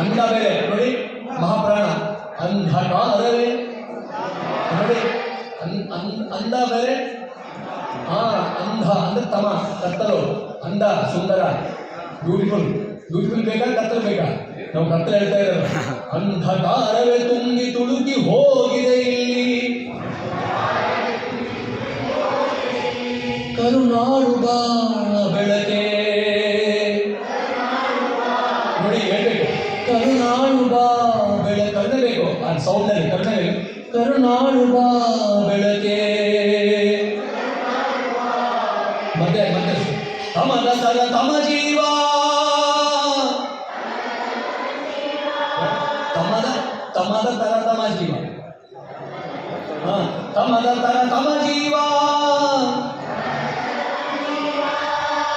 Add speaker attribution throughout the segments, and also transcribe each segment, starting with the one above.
Speaker 1: ಅಂಧ ಬೇರೆ ನೋಡಿ, ಮಹಾಪ್ರಾಣ ಅಂಧಕಾರವೇ ನೋಡಿ, ಅಂಧ ಬೇರೆ. ಅಂಧ ಅಂದ್ರೆ ತಮ, ಕತ್ತಲು. ಅಂಧ ಸುಂದರ, ಬ್ಯೂಟಿಫುಲ್. ಬ್ಯೂಟಿಫುಲ್ ಬೇಕಾ ಕತ್ತಲು ಬೇಕಾ? ನಾವು ಕತ್ತಲು ಹೇಳ್ತಾ ಇರೋದು. ಅಂಧಕಾರವೇ ತುಂಬಿ ತುಳುಕಿ ಹೋಗಿದೆ ಇಲ್ಲಿ, ಕರುನಾಡುವ ಬೆಳಕೆ. ನೋಡಿ ಹೇಳ್ಬೇಕು, ಕರುನಾಡುವ ಬೆಳಕೆ. ಕರ್ಣಬೇಕು ಆ ಸೌಂಡ್ನಲ್ಲಿ, ಕರ್ಣಬೇಕು. ಕರುನಾಡುವ ಬೆಳಕೆ. ಮತ್ತೆ ಮತ್ತೆ ತಮದ ತರ ತಮ ಜೀವ, ತಮದ ತರ ತಮ ಜೀವ. ತಮದ ತರ ತಮ ಜೀವ,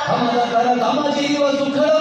Speaker 1: ತಮದ ತರ ತಮ ಜೀವ ಸುಖದ